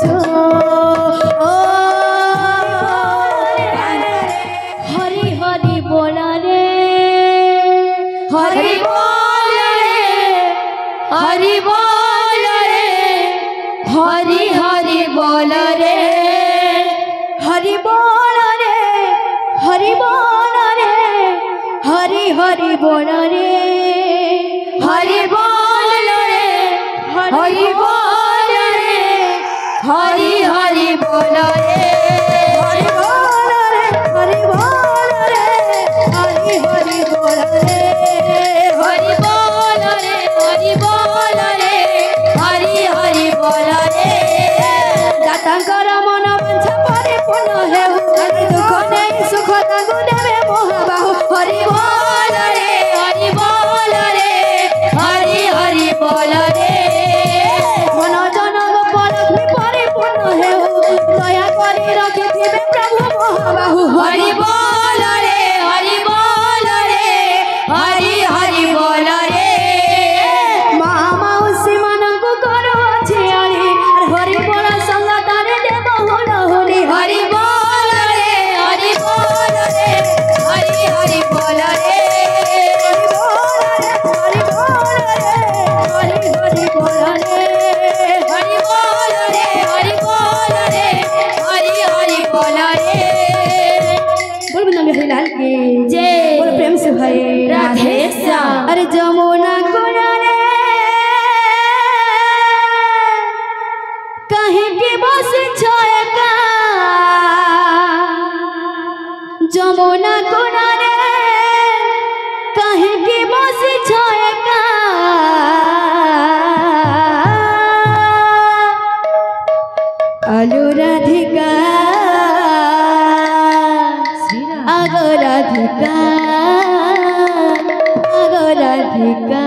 छो ओ हरि हरि बोल रे हरि बोल रे हरि बोल रे हरि हरि बोल रे हरि बोल रे हरि बोल रे हरि हरि बोल रे हरि बोल रे हरि बोल रे हरि हरि बोल रे हरि बोल रे हरि बोल रे हरि हरि बोल रे हरि बोल रे हरि बोल रे हरि हरि बोल रे दातांकर मन वांछा परिपूर्ण हेउ दुख नहीं सुख तांगु देवे मोहबाहु हरि बोल रे हरि बोल रे हरि हरि बोल रे मन जनक लक्ष्मी परिपूर्ण हेउ दया करी रखिथिबे प्रभु मोहबाहु हरि बोल रे हरि बोल रे हरि हरि बोल रे मा माउसी मानकु करो छियाली हरि बोल संगतारे देव हुल हुली हरि बोल रे हरि बोल रे हरि हरि बोल रे हरि बोल रे हरि हरि बोल रे हरि बोल रे हरि बोल रे हरि हरि बोल रे बोल बिंदांग हिलाल के जय बोल प्रेम से भाई राधे श्याम अरे जमुना किनारे कहीं की बस छाएगा जमुना किनारे कहीं की बस छाएगा आलू राधिका आगो राधिका आगो राधिका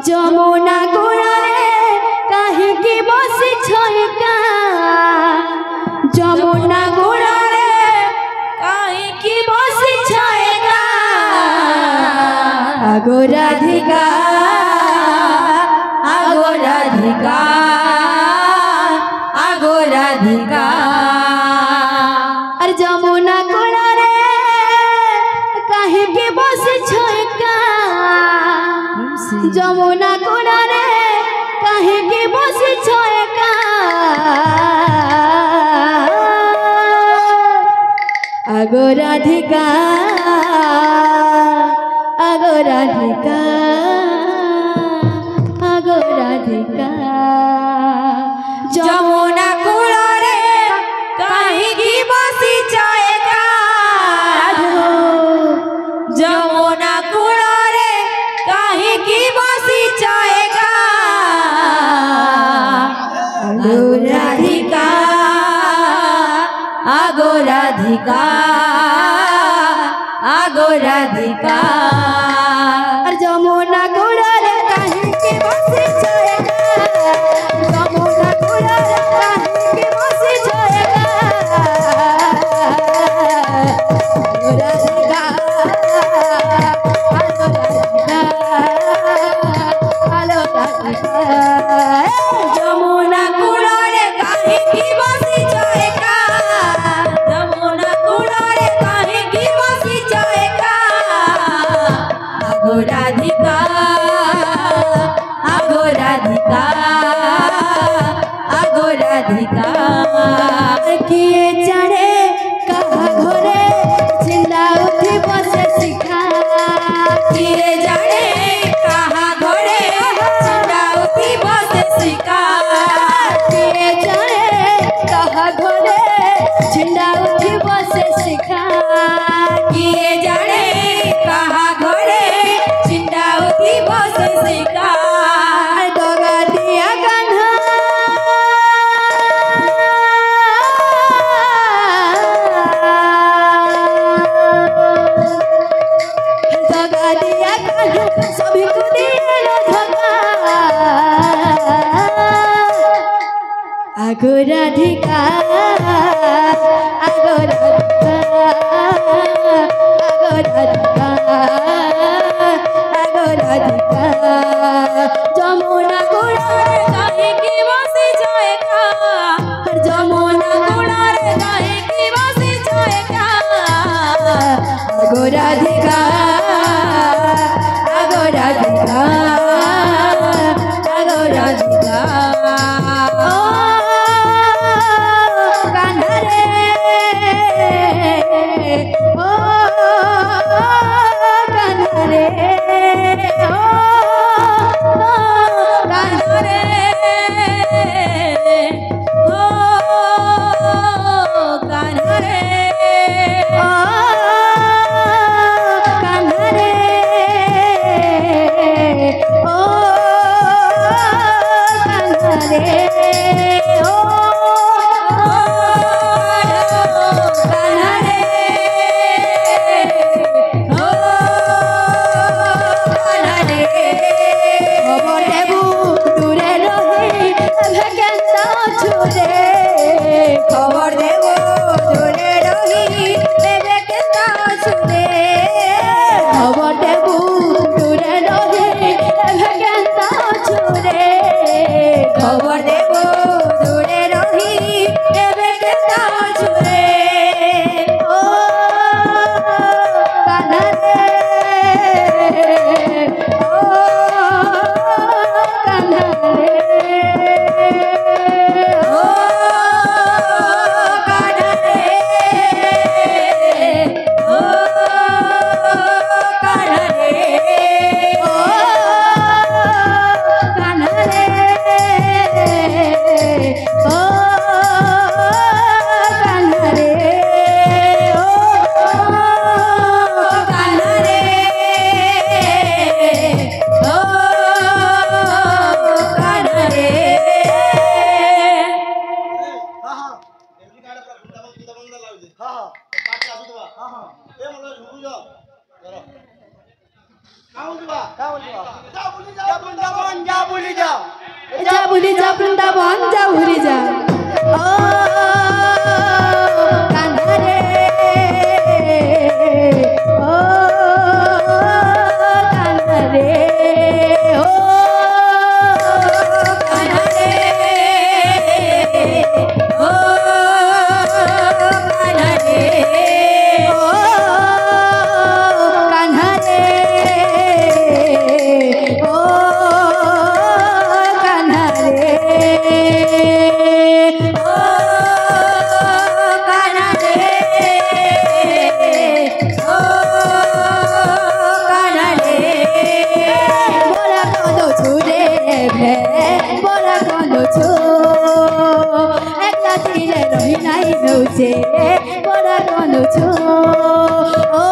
जमुना किनारे कहीं की बस छाएगा जमुना किनारे कहीं की बस छाएगा आगो राधिका आगो राधिका आगो राधिका अरे जमुना किनारे कहीं की बस छाएगा जमुना किनारे कहीं की बस छाएगा आगो राधिका आगो राधिका आगो राधिका जमुना किनारे कहीं की बस छाएगा जमुना किनारे कहीं की बस छाएगा आगो राधिका आगो राधिका आगो राधिका जमुना किनारे कहीं की बस छाएगा जमुना किनारे कहीं की बस छाएगा आगो राधिका आगो राधिका आगो राधिका जमुना किनारे कहीं की बस छाएगा जमुना किनारे कहीं की बस छाएगा आगो राधिका आगो राधिका आगो राधिका किए चढ़े कहा घोरे चिल्ला उठी बसे शिखा किए जाने कहा घोरे चिल्ला उठी बसे शिखा किए चढ़े कहा घोरे चिल्ला उठी बसे शिखा किए जाने कहा घोरे चिल्ला उठी बसे शिखा दगा दिया कान्हा दगा दिया कान्हा सभी को दिया धोखा आगो राधिका आगो राधिका आगो राधिका आगो राधिका जमुना किनारे कहीं की बस আগো রাধিকা আগো রাধিকা আগো রাধিকা ও কান্না রে ও কান্না রে ও কান্না রে ও কান্না রে ও কান্না রে ও কান্না রে ও কান্না রে ও কান্না রে খবর দেবু দূরে রহি ভেকেন্দ ছুরে খবর দেবু দূরে রহি ভেকেন্দ ছুরে খবর দেবু দূরে রহি ভেকেন্দ ছুরে খবর দেবু দূরে রহি ভেকেন্দ ছুরে ও কান্না রে ও কান্না রে ও কান্না রে ও কান্না রে ও কান্না রে ও কান্না রে ও কান্না রে ও কান্না রে हाँ हाँ एमनी काढा पुढचा बंद लावू दे हाँ हाँ पाठ लागू दे हाँ हाँ ए मला झुकू जा जरा का बोली बा जा वृंदावन जा बोली जा जा भूली जा वृंदावन जा भूली जा ओ कान्हा रे ओ कान्हा रे ओ कान्हा रे ओ कान्हा रे ओ कान्हा रे ओ कान्हा रे ओ कान्हा रे ओ कान्हा रे बोला कौनो छुरे भे बोला कौनो छु एकला दिले रही नाही नौचे बोला कौनो छु ओ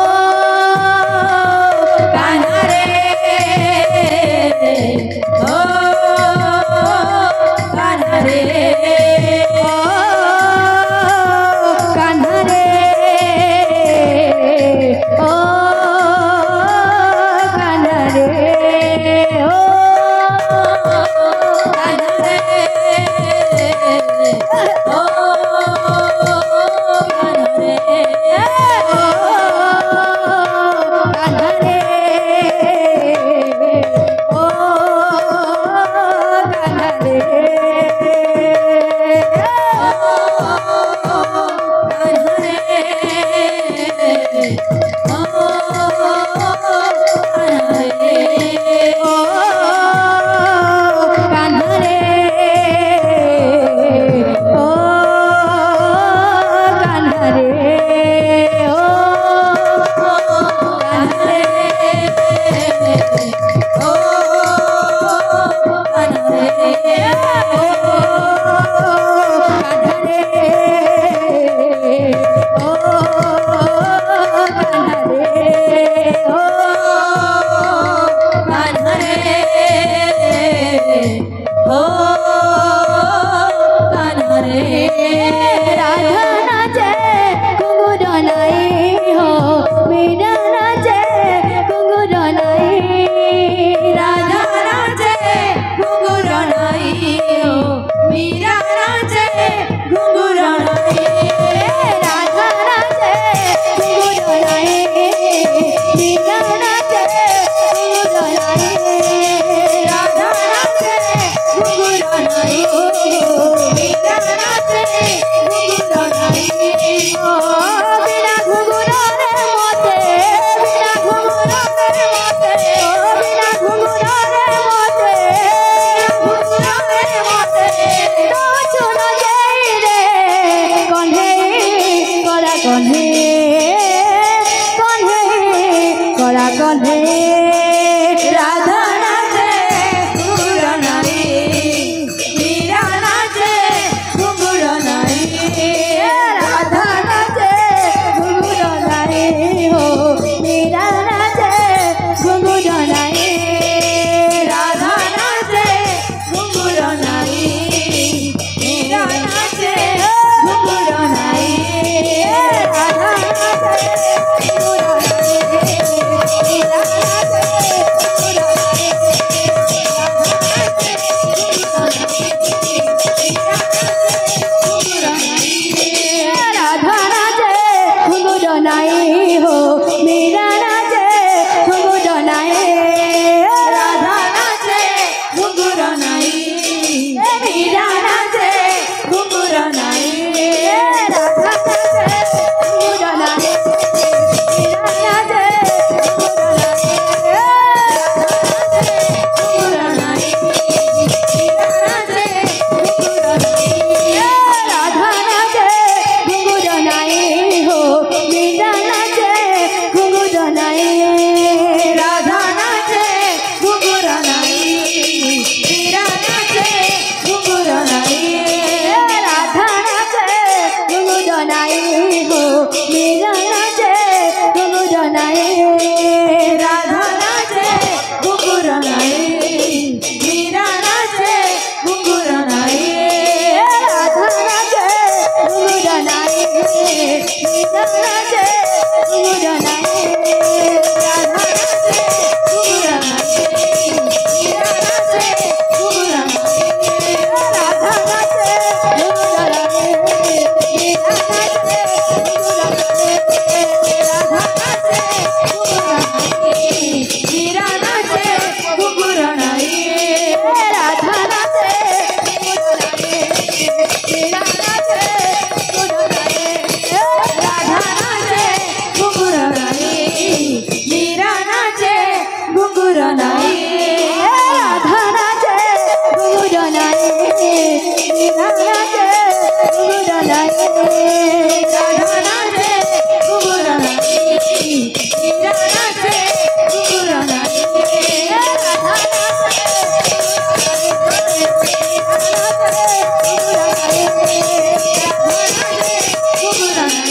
कान्हा रे ओ कान्हा रे ओ कान्हा रे ओ कान्हा रे ओ कान्हा रे ओ कान्हा रे नाई हो मीरा नाचे घुंघरू नाई राधा नाचे घुंघरू नाई मीरा नाचे घुंघरू नाई राधा नाचे घुंघरू नाई मीरा नाचे घुंघरू नाई राधा नाचे घुंघरू नाई हो मीरा नाचे घुंघरू नाई राधा नाचे घुंघरू नाई मीरा नाचे घुंघरू नाई राधा नाचे घुंघरू नाई हो मीरा नाचे घुंघरू नाई राधा नाचे घुंघरू नाई मीरा नाचे घुंघरू नाई राधा नाचे घुंघरू नाई मीरा नाचे घुंघरू नाई राधा नाचे घुंघरू नाई मीरा नाचे घुंघरू नाई राधा नाचे घुंघरू नाई मीरा नाचे घुंघरू नाई राधा नाचे घुंघरू नाई मीरा नाचे घुंघरू नाई राधा नाचे घुंघरू नाई मीरा नाचे घुंघरू नाई राधा नाचे घुंघरू नाई मीरा नाचे घुंघरू नाई राधा नाचे घुंघरू नाई मीरा नाचे घुंघरू नाई राधा नाचे घुंघरू नाई मीरा नाचे घुंघरू नाई राधा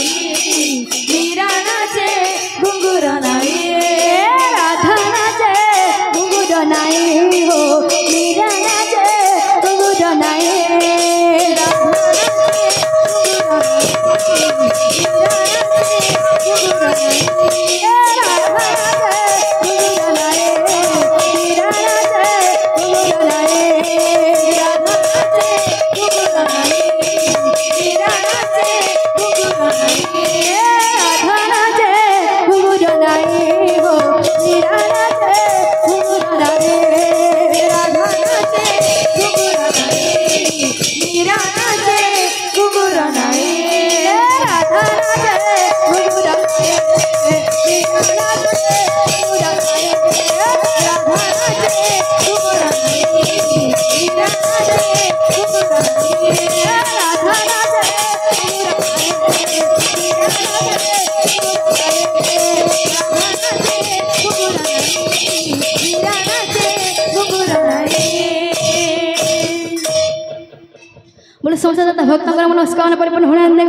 मीरा नाचे घुंघरू नाई राधा नाचे घुंघरू नाई हो मीरा नाचे घुंघरू नाई राधा नाचे घुंघरू नाई मीरा नाचे घुंघरू नाई मीरा नाचे घुंघरू नाई राधा नाचे घुंघरू नाई मीरा नाचे घुंघरू नाई राधा नाचे घुंघरू नाई हो मीरा नाचे घुंघरू नाई राधा नाचे घुंघरू नाई मीरा नाचे घुंघरू नाई राधा नाचे घुंघरू नाई मीरा नाचे घुंघरू नाई राधा नाचे घुंघरू नाई मीरा नाचे घुंघरू नाई राधा नाचे बोले समस्त भक्त मनस्कामना परिपूर्ण होने